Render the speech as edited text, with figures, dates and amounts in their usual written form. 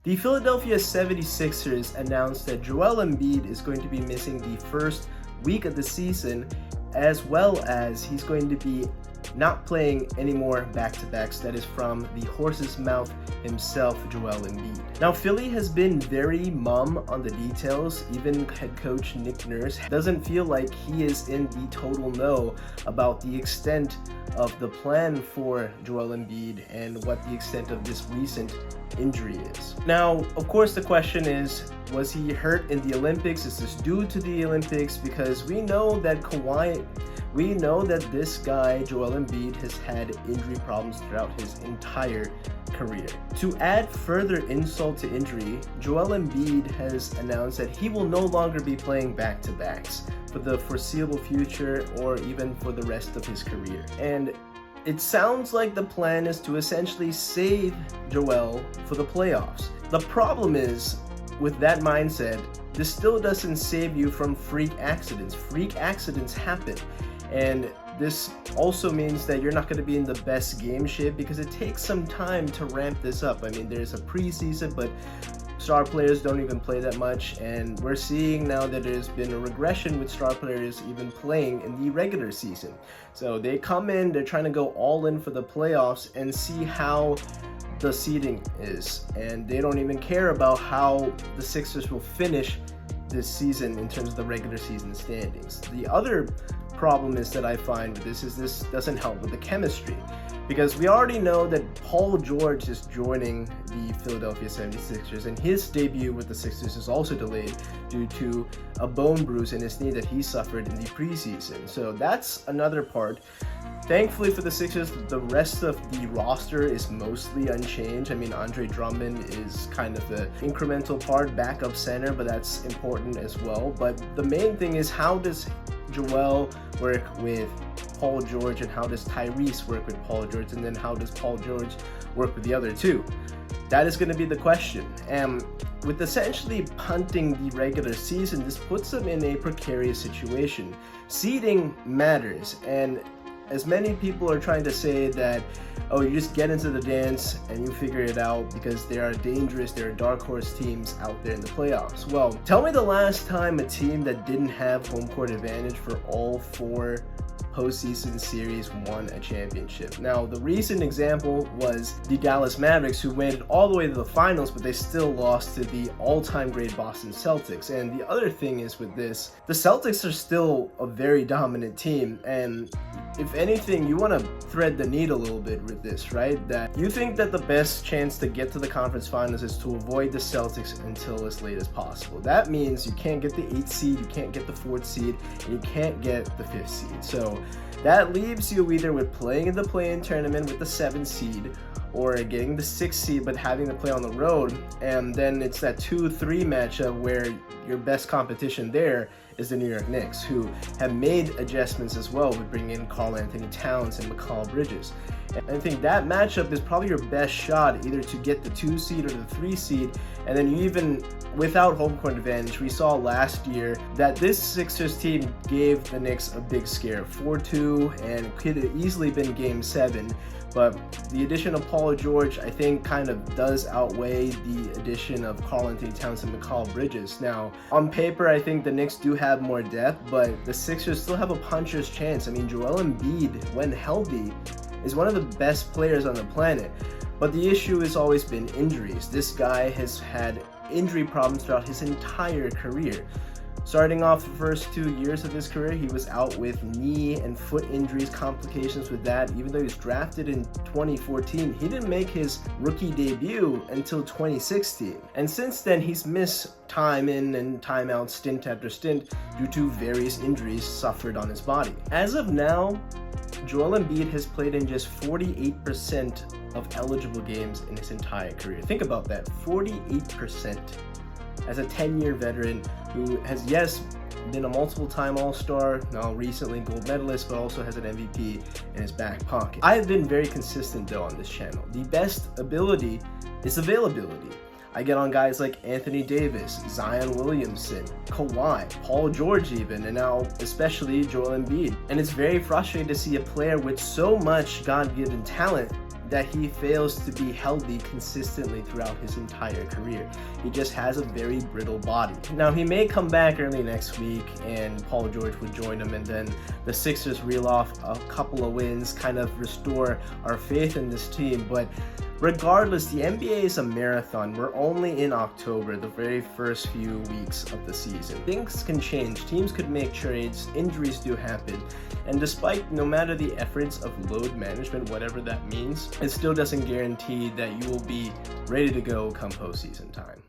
The Philadelphia 76ers announced that Joel Embiid is going to be missing the first week of the season, as well as he's going to be not playing any more back-to-backs. That is from the horse's mouth himself, Joel Embiid. Now, Philly has been very mum on the details. Even head coach Nick Nurse doesn't feel like he is in the total know about the extent of the plan for Joel Embiid and what the extent of this recent injury is. Now, of course, the question is, was he hurt in the Olympics? Is this due to the Olympics? Because we know that this guy, Joel Embiid, has had injury problems throughout his entire career. To add further insult to injury, Joel Embiid has announced that he will no longer be playing back-to-backs for the foreseeable future or even for the rest of his career. And it sounds like the plan is to essentially save Joel for the playoffs. The problem is, with that mindset, this still doesn't save you from freak accidents. Freak accidents happen. And this also means that you're not going to be in the best game shape because it takes some time to ramp this up. I mean, there's a preseason, but star players don't even play that much, and we're seeing now that there's been a regression with star players even playing in the regular season. So they come in, they're trying to go all in for the playoffs and see how the seeding is, and they don't even care about how the Sixers will finish this season in terms of the regular season standings. The other problem is that I find with this doesn't help with the chemistry, because we already know that Paul George is joining the Philadelphia 76ers, and his debut with the Sixers is also delayed due to a bone bruise in his knee that he suffered in the preseason. So that's another part. Thankfully for the Sixers, the rest of the roster is mostly unchanged. I mean, Andre Drummond is kind of the incremental part, backup center, but that's important as well. But the main thing is, how does Joel work with Paul George, and how does Tyrese work with Paul George, and then how does Paul George work with the other two? That is going to be the question. And with essentially punting the regular season, this puts them in a precarious situation. Seeding matters, and as many people are trying to say that, oh, you just get into the dance and you figure it out because there are dark horse teams out there in the playoffs. Well, tell me the last time a team that didn't have home court advantage for all four postseason series won a championship. Now, the recent example was the Dallas Mavericks, who went all the way to the finals, but they still lost to the all-time great Boston Celtics. And the other thing is with this, the Celtics are still a very dominant team, and if anything, you want to thread the needle a little bit with this, right? That you think that the best chance to get to the conference finals is to avoid the Celtics until as late as possible. That means you can't get the 8th seed, you can't get the 4th seed, and you can't get the 5th seed. So that leaves you either with playing in the play-in tournament with the 7th seed, or getting the 6th seed but having to play on the road, and then it's that 2-3 matchup where your best competition there is the New York Knicks, who have made adjustments as well with bringing in Karl-Anthony Towns and Mikal Bridges. And I think that matchup is probably your best shot, either to get the 2 seed or the 3 seed, and then you even, without home court advantage, we saw last year that this Sixers team gave the Knicks a big scare, 4-2, and could have easily been Game 7. But the addition of Paul George, I think, kind of does outweigh the addition of Karl-Anthony Towns and Mikal Bridges. Now, on paper, I think the Knicks do have more depth, but the Sixers still have a puncher's chance. I mean, Joel Embiid, when healthy, is one of the best players on the planet. But the issue has always been injuries. This guy has had injury problems throughout his entire career. Starting off the first 2 years of his career, he was out with knee and foot injuries, complications with that. Even though he was drafted in 2014, he didn't make his rookie debut until 2016. And since then, he's missed time in and time out, stint after stint, due to various injuries suffered on his body. As of now, Joel Embiid has played in just 48% of eligible games in his entire career. Think about that, 48%. As a 10-year veteran who has, yes, been a multiple-time All-Star, now recently gold medalist, but also has an MVP in his back pocket. I have been very consistent, though, on this channel. The best ability is availability. I get on guys like Anthony Davis, Zion Williamson, Kawhi, Paul George even, and now especially Joel Embiid. And it's very frustrating to see a player with so much God-given talent that he fails to be healthy consistently throughout his entire career. He just has a very brittle body. Now, he may come back early next week and Paul George would join him, and then the Sixers reel off a couple of wins, kind of restore our faith in this team. But regardless, the NBA is a marathon. We're only in October, the very first few weeks of the season. Things can change. Teams could make trades. Injuries do happen. And despite no matter the efforts of load management, whatever that means, it still doesn't guarantee that you will be ready to go come postseason time.